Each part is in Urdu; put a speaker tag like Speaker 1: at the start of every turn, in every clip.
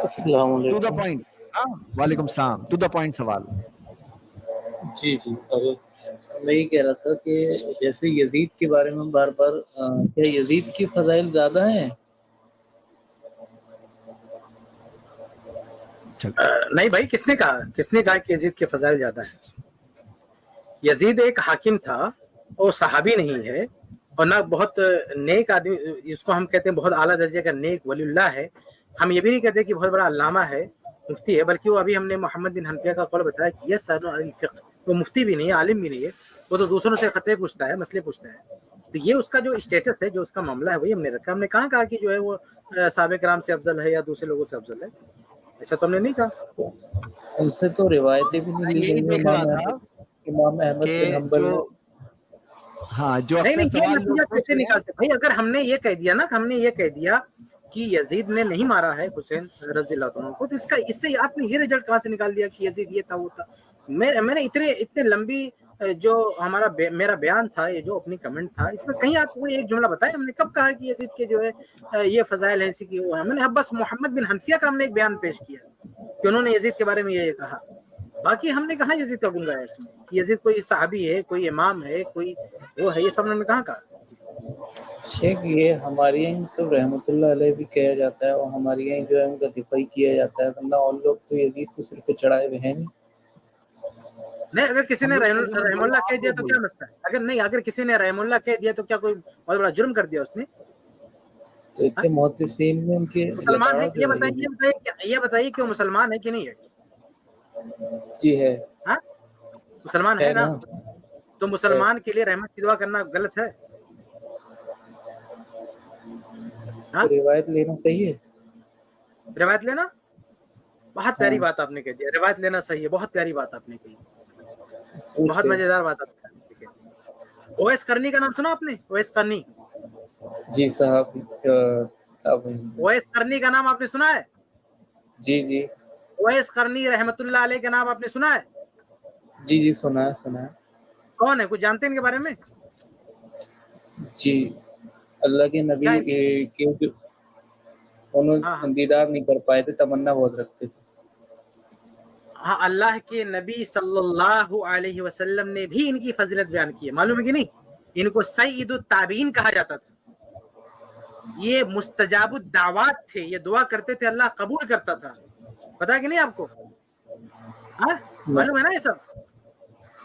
Speaker 1: السلام
Speaker 2: ٹو دا
Speaker 1: علیکم.
Speaker 2: پوائنٹ. وعلیکم السلام. ٹو دا پوائنٹ سوال.
Speaker 1: جی ارے میں یہ کہہ رہا تھا کہ جیسے یزید کے بارے میں بار بار کیا یزید کی فضائل زیادہ ہیں؟
Speaker 3: نہیں بھائی، کس نے کہا کہ یزید کے فضائل زیادہ ہیں؟ یزید ایک حاکم تھا، وہ صحابی نہیں ہے، اور نہ بہت نیک آدمی، جس کو ہم کہتے ہیں بہت اعلیٰ درجے کا نیک ولی اللہ ہے. ہم یہ بھی نہیں کہتے کہ بہت بڑا علامہ ہے، مفتی ہے، بلکہ وہ ابھی ہم نے محمد بن حنفیہ کا قول بتایا کہ یسأل عن الفقہ، وہ مفتی بھی نہیں ہے، عالم بھی نہیں ہے، وہ تو دوسروں سے خطے پوچھتا ہے، مسئلے پوچھتا ہے. تو یہ اس کا جو اسٹیٹس ہے، جو اس کا معاملہ ہے، وہی ہم نے رکھا. ہم نے کہا کہ جو ہے وہ صحابہ کرام سے افضل ہے یا دوسرے لوگوں سے افضل ہے، ایسا تو ہم نے نہیں کہا.
Speaker 1: ان سے تو روایتیں بھی نہیں لی
Speaker 2: یہی
Speaker 1: گئی.
Speaker 2: دیکھ رہا تھا
Speaker 1: امام احمد
Speaker 2: کہ
Speaker 1: بن حنبل
Speaker 2: جو جو
Speaker 3: نہیں
Speaker 2: اکثر
Speaker 3: یہ
Speaker 2: سوال لوگ
Speaker 3: نتیجہ
Speaker 2: پوچھ
Speaker 3: کیسے
Speaker 2: رہے ہیں.
Speaker 3: نکالتے بھائی؟ اگر ہم نے یہ کہہ دیا نا، ہم نے یہ کہہ دیا کہ یزید نے نہیں مارا ہے حسین رضی اللہ عنہ کو، تو اس سے آپ نے یہ رزلٹ کہاں سے نکال دیا کہ یزید یہ تھا وہ تھا؟ میں نے اتنے لمبی جو میرا بیان تھا، یہ جو اپنی کمنٹ تھا، اس میں کہیں آپ کو ایک جملہ بتائیں ہم نے کب کہا کہ یزید کے جو ہے یہ فضائل ہیں، اسی کی وہ ہے؟ ہم نے اب بس محمد بن حنفیہ کا ہم نے ایک بیان پیش کیا کہ انہوں نے یزید کے بارے میں یہ کہا. باقی ہم نے کہا یزید کا گنگا ہے اس میں، کہ یزید کوئی صحابی ہے، کوئی امام ہے، کوئی وہ ہے، یہ سب ہم نے کہاں کہا.
Speaker 1: شیخ یہ ہمارے یہیں تو رحمۃ اللہ علیہ بھی کہا جاتا ہے، اور ہمارے یہیں جو ہے ان کا دفاع کیا جاتا ہے، ورنہ اور لوگ تو یزید کو صرف چڑھائے ہوئے ہیں نہیں.
Speaker 3: اگر کسی نے رحم اللہ کہہ دیا تو کیا مسئلہ ہے؟ اگر کسی نے رحم اللہ کہہ دیا تو کیا کوئی بہت بڑا جرم کر دیا اس نے؟
Speaker 1: تو اتنے محدثین میں ان کے
Speaker 3: مسلمان ہے،
Speaker 1: لتاڑ جو ہے.
Speaker 3: یہ بتائیے کہ وہ مسلمان ہے کہ نہیں ہے؟
Speaker 1: جی ہے.
Speaker 3: ہاں مسلمان ہے نا. تو مسلمان کے لیے رحمت کی دعا کرنا غلط ہے؟
Speaker 1: تو روایت لینا چاہیے.
Speaker 3: روایت لینا بہت پیاری بات آپ نے کہہ دیا. روایت لینا صحیح ہے، بہت پیاری بات آپ نے کہی، بہت مزیدار بات آپ نے کہی. اویس کرنی کا نام سنا آپ نے؟ اویس کرنی.
Speaker 1: جی صاحب.
Speaker 3: اویس کرنی کا نام آپ نے سنا ہے؟
Speaker 1: جی.
Speaker 3: اویس کرنی رحمت اللہ علیہ کا نام آپ نے سنا ہے؟
Speaker 1: جی سنا ہے.
Speaker 3: کون ہے؟ کچھ جانتے ہیں ان کے بارے میں؟
Speaker 1: جی اللہ کے نبی کے جو انہوں دیدار نہیں کر پائے تھے، تمنا بہت رکھتے تھے.
Speaker 3: ہاں اللہ کے نبی صلی اللہ علیہ وسلم نے بھی ان کی فضیلت بیان کی ہے، معلوم ہے کہ نہیں؟ ان کو سید التابعین کہا جاتا تھا. یہ مستجاب الدعوات تھے، یہ دعا کرتے تھے، اللہ قبول کرتا تھا. پتا ہے کہ نہیں آپ کو؟ معلوم ہے نا یہ سب؟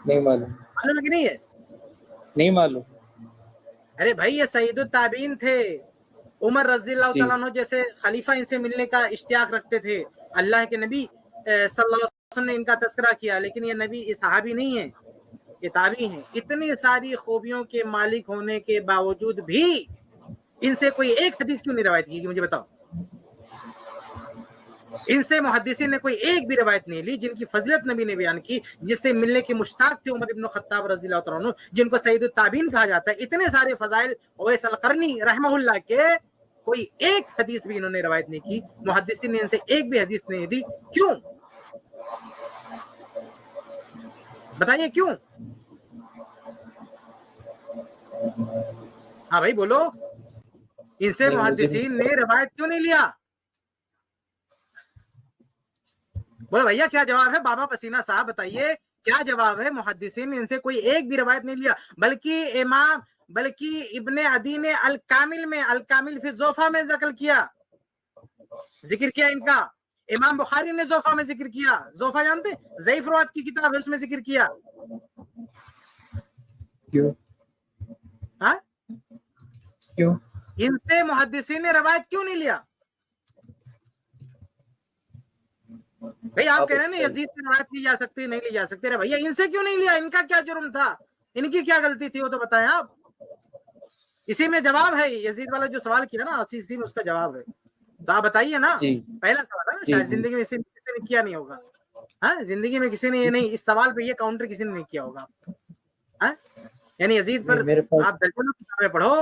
Speaker 1: نہیں معلوم.
Speaker 3: معلوم ہے کہ نہیں ہے؟
Speaker 1: نہیں معلوم.
Speaker 3: ارے بھائی یہ سید التابعین تھے. عمر رضی اللہ تعالیٰ عنہ جیسے خلیفہ ان سے ملنے کا اشتیاق رکھتے تھے. اللہ کے نبی صلی اللہ علیہ وسلم نے ان کا تذکرہ کیا، لیکن یہ نبی یہ صحابی نہیں ہیں، یہ تابعی ہیں. اتنی ساری خوبیوں کے مالک ہونے کے باوجود بھی ان سے کوئی ایک حدیث کیوں نہیں روایت کی؟ مجھے بتاؤ. ان سے محدثین نے کوئی ایک بھی روایت نہیں لی جن کی فضیلت نبی نے بیان کی، جس سے ملنے کے مشتاق تھے عمر ابن خطاب رضی اللہ تعالیٰ عنہ، جن کو سید التابعین کہا جاتا ہے. اتنے سارے فضائل اویس القرنی رحمہ اللہ کے، کوئی ایک حدیث بھی انہوں نے روایت نہیں کی. محدثین نے ان سے ایک بھی حدیث نہیں لی. کیوں بتائیے کیوں؟ ہاں بھائی بولو، ان سے محدثین نے روایت کیوں نہیں لیا؟ بولو بھیا کیا جواب ہے؟ بابا پسینہ صاحب بتائیے کیا جواب ہے؟ محدثین نے ان سے کوئی ایک بھی روایت نہیں لیا، بلکہ ابن عدی نے الکامل فی الضعفاء میں ذکر کیا ان کا. امام بخاری نے ضعفاء میں ذکر کیا. ضعفاء جانتے ہیں؟ ضعیف روایت کی کتاب ہے، اس میں ذکر کیا.
Speaker 1: کیوں
Speaker 3: ان سے محدثین نے روایت کیوں نہیں لیا؟ بھئی آپ کہہ رہے ہیں نا یزید سے روایت لی جا سکتی نہیں لی جا سکتی. بھیا ان سے کیوں نہیں لیا؟ ان کا کیا جرم تھا؟ ان کی کیا غلطی تھی؟ وہ تو بتائیں آپ. اسی میں جواب ہے. یزید والا جو سوال کیا نا، اسی میں اس کا جواب ہے. تو آپ بتائیے نا. پہلا سوال ہے نا، شاید زندگی میں کسی نے کیا نہیں ہوگا. زندگی میں کسی نے یہ نہیں، اس سوال پہ یہ کاؤنٹر کسی نے نہیں کیا ہوگا. یعنی یزید پر آپ درجنوں کتابیں پڑھو،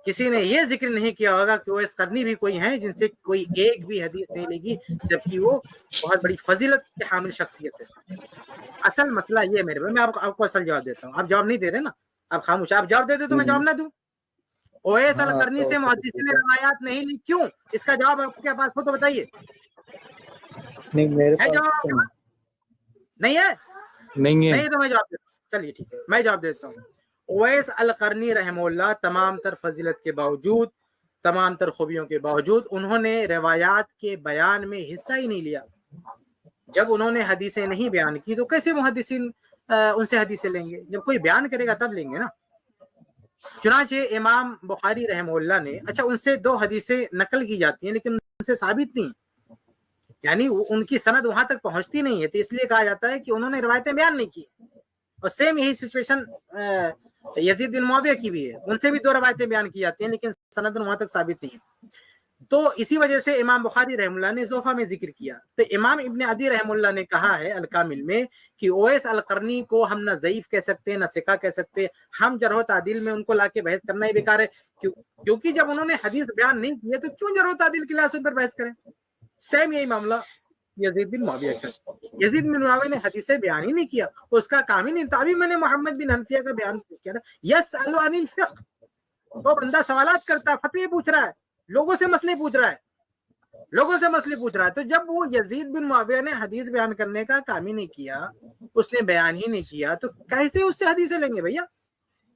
Speaker 3: کسی نے یہ ذکر نہیں کیا ہوگا کہ اویس قرنی بھی کوئی ہیں جن سے کوئی ایک بھی حدیث نہیں لے گی، جبکہ وہ بہت بڑی فضیلت کے حامل شخصیت ہے. اصل مسئلہ یہ میرے بھائی، میں آپ کو اصل جواب دیتا ہوں. آپ جواب نہیں دے رہے نا، آپ خاموش. آپ جواب دے دیں تو میں جواب نہ دوں. اویس القرنی سے محدثین نے روایات نہیں لی، کیوں؟ اس کا جواب آپ کے پاس ہو تو بتائیے.
Speaker 1: نہیں میرے
Speaker 3: ہے
Speaker 1: پاس
Speaker 3: جواب
Speaker 1: تو
Speaker 3: آپ کے پاس؟ نہیں ہے؟
Speaker 1: نہیں ہے.
Speaker 3: نہیں تو میں جواب دیتا ہوں. چلیے ٹھیک ہے میں جواب دیتا ہوں. اویس القرنی رحمہ اللہ تمام تر فضیلت کے باوجود، تمام تر خوبیوں کے باوجود انہوں نے روایات کے بیان میں حصہ ہی نہیں لیا. جب انہوں نے حدیثیں نہیں بیان کی تو کیسے محدثین ان سے حدیثیں لیں گے؟ جب کوئی بیان کرے گا تب لیں گے نا. چنانچہ امام بخاری رحمہ اللہ نے، اچھا ان سے 2 حدیثیں نقل کی جاتی ہیں لیکن ان سے ثابت نہیں، یعنی ان کی سند وہاں تک پہنچتی نہیں ہے، تو اس لیے کہا جاتا ہے کہ انہوں نے روایتیں بیان نہیں کی. اور سیم یہی سچویشن یزید بن معاویہ کی بھی ہے، ان سے بھی 2 روایتیں بیان کی جاتی ہیں لیکن سند وہاں تک ثابت نہیں ہے. تو اسی وجہ سے امام بخاری رحم اللہ نے زوفا میں ذکر کیا. تو امام ابن عدی رحم اللہ نے کہا ہے الکامل میں کہ اویس القرنی کو ہم نہ ضعیف کہہ سکتے نہ ثقہ کہہ سکتے، ہم جرح و تعدیل میں ان کو لا کے بحث کرنا ہی بیکار ہے، کیونکہ جب انہوں نے حدیث بیان نہیں کی ہے تو کیوں جرح و تعدیل کی لحاظ پر بحث کریں. سیم یہی معاملہ یزید بن معاویہ کا. یزید بن معاویہ نے حدیثیں بیان ہی نہیں کیا، اس کا کام ہی نہیں تھا. ابھی میں نے محمد بن حنفیہ کا بیان کیا نا، یسأل عن الفقہ، وہ بندہ سوالات کرتا ہے، فتوی پوچھ رہا ہے، لوگوں سے مسئلے پوچھ رہا ہے، تو جب وہ یزید بن معاویہ نے حدیث بیان کرنے کا کام ہی نہیں کیا، اس نے بیان ہی نہیں کیا، تو کیسے اس سے حدیثیں لیں گے بھیا؟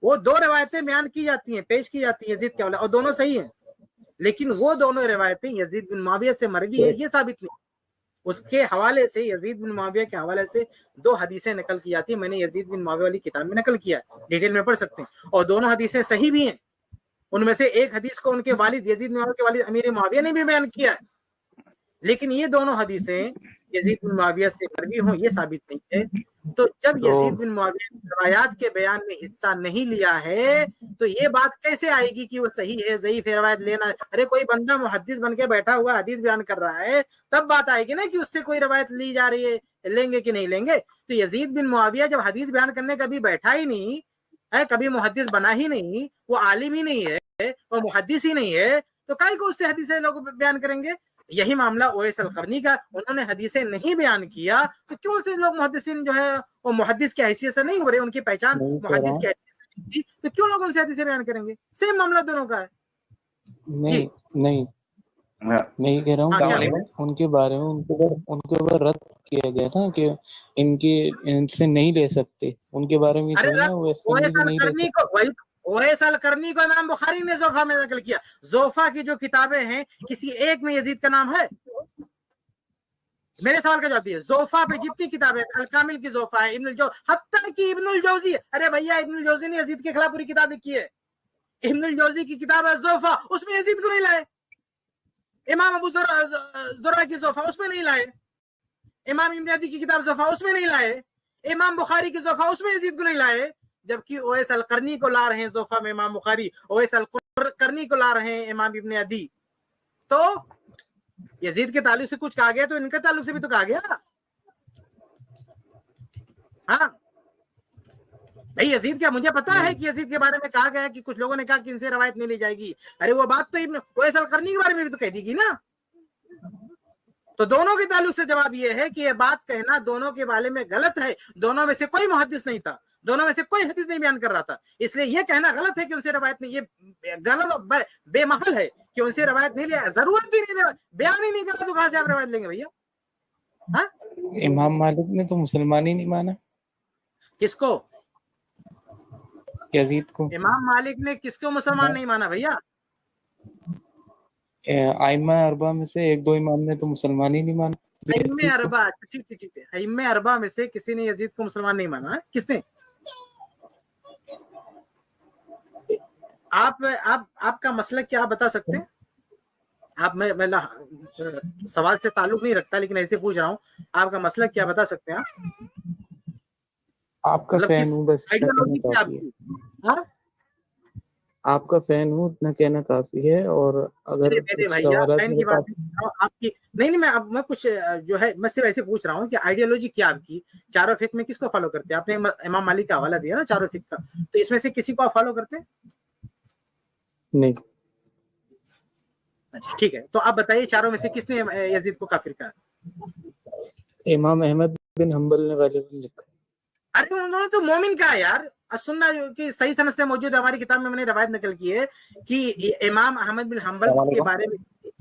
Speaker 3: وہ 2 روایتیں بیان کی جاتی ہیں، پیش کی جاتی ہیں یزید کے حوالے، اور دونوں صحیح ہیں، لیکن وہ دونوں روایتیں یزید بن معاویہ سے مروی ہیں یہ ثابت نہیں. اس کے حوالے سے، یزید بن معاویہ کے حوالے سے 2 حدیثیں نقل کی جاتی ہیں. میں نے یزید بن معاویہ والی کتاب میں نقل کیا ہے، ڈیٹیل میں پڑھ سکتے ہیں، اور دونوں حدیثیں صحیح بھی ہیں. ان میں سے ایک حدیث کو ان کے والد یزید بن معاویہ کے والد امیر معاویہ نے بھی بیان کیا ہے، لیکن یہ دونوں حدیثیں یزید بن معاویہ سے مروی ہوں یہ ثابت نہیں ہے. تو جب یزید بن معاویہ روایات کے بیان میں حصہ نہیں لیا ہے تو یہ بات کیسے آئے گی کہ وہ صحیح ہے ضعیف ہے روایت لینا ہے؟ ارے کوئی بندہ محدث بن کے بیٹھا ہوا حدیث بیان کر رہا ہے تب بات آئے گی نا کہ اس سے کوئی روایت لی جا رہی ہے، لیں گے کہ نہیں لیں گے. تو یزید بن معاویہ جب حدیث بیان کرنے کبھی بیٹھا ہی نہیں ہے، کبھی محدث بنا ہی نہیں، وہ عالم ہی نہیں ہے، وہ محدث ہی نہیں ہے، تو کائی کو اس سے حدیثیں لوگ بیان کریں گے؟ یہی معاملہ اویس القرنی کا، انہوں نے حدیثیں نہیں بیان کیا تو کیوں سے لوگ محدثین جو ہے وہ محدث کی حیثیت سے نہیں ہو رہے، ان کی پہچان محدث کی حیثیت سے نہیں تھی، تو کیوں لوگ ان سے حدیثیں بیان کریں گے؟ سیم معاملہ دونوں کا ہے.
Speaker 1: نہیں نہیں میں یہ کہہ رہا ہوں ان کے بارے میں ان کے اوپر رد کیا گیا تھا کہ ان سے نہیں لے سکتے، ان کے بارے میں
Speaker 3: اویس القرنی کو امام بخاری نے زوفا میں نقل کیا. زوفا کی جو کتابیں ہیں کسی ایک میں یزید کا نام ہے؟ میرے سوال کا جواب دیے. زوفا پہ جتنی کتابیں، الکامل کی زوفا ہے، حتیٰ کہ ابن الجوزی، ارے بھیا ابن الجوزی نے یزید کے خلاف پوری کتاب لکھی ہے، ابن الجوزی کی کتاب ہے زوفا، اس میں یزید کو نہیں لائے. امام ابو زرع کی زوفا اس میں نہیں لائے، امام ابن عدی کی کتاب زوفا اس میں نہیں لائے، امام بخاری کی زوفا اس میں یزید کو نہیں لائے، جبکہ اویس القرنی کو لا رہے ہیں زوفا میں امام بخاری، اویس القرنی کو لا رہے ہیں امام ابن عدی. تو یزید کے تعلق سے کچھ کہا گیا تو ان کے تعلق سے بھی تو کہا گیا. ہاں بھائی یزید کیا، مجھے پتا ہے کہ یزید کے بارے میں کہا گیا کہ کچھ لوگوں نے کہا کہ ان سے روایت نہیں لی جائے گی، ارے وہ بات تو اویس القرنی کے بارے میں بھی تو کہہ دی گی نا. تو دونوں کے تعلق سے جواب یہ ہے کہ یہ بات کہنا دونوں کے بارے میں غلط ہے. دونوں میں سے کوئی محدث نہیں تھا، دونوں میں سے کوئی حدیث نہیں بیان کر رہا تھا، اس لیے یہ کہنا غلط ہے کہ ان سے روایت نہیں، یہ غلط بے محل ہے کہ ان سے روایت نہیں لیا. ضرورت بھی نہیں، بیان ہی نہیں کرنا تو کہاں سے آپ روایت لیں گے بھیا؟ ہاں
Speaker 1: امام مالک نے تو مسلمان ہی نہیں مانا.
Speaker 3: کس کو؟
Speaker 1: یزید کو.
Speaker 3: امام مالک نے کس کو مسلمان نہیں مانا بھیا؟
Speaker 1: ائمہ اربعہ میں سے 1-2 امام نے تو مسلمان ہی نہیں مانا.
Speaker 3: ائمہ اربعہ، ٹھیک ہے، ائمہ اربعہ میں سے کسی نے یزید کو مسلمان نہیں مانا ہے؟ کس نے؟ آپ کا مسلک کیا بتا سکتے ہیں آپ؟ میں سوال سے تعلق نہیں رکھتا لیکن ایسے پوچھ رہا ہوں، آپ کا مسلک کیا بتا سکتے ہیں
Speaker 1: آپ کا فین ہوں بس
Speaker 3: آئیڈیالوجی کیا آپ کی؟
Speaker 1: آپ کا فین ہوں اتنا کہنا کافی ہے. اور اگر سوالات
Speaker 3: آپ کی نہیں میں کچھ جو ہے میں صرف ایسے پوچھ رہا ہوں کہ آئیڈیالوجی کیا آپ کی؟ چاروں فقہ میں کس کو فالو کرتے ہیں؟ آپ نے امام مالک کا حوالہ دیا نا چاروں فقہ کا، تو اس میں سے کسی کو آپ فالو کرتے ہیں؟
Speaker 1: نہیں.
Speaker 3: اچھا ٹھیک ہے، تو آپ بتائیے چاروں میں سے کس نے یزید کو کافر کہا؟
Speaker 1: امام احمد بن حنبل نے غالباً لکھا.
Speaker 3: ارے انہوں نے تو مومن کہا یار. سننا کہ صحیح سند سے موجود ہے، ہماری کتاب میں نے روایت نقل کی ہے کہ امام احمد بن حنبل کے بارے میں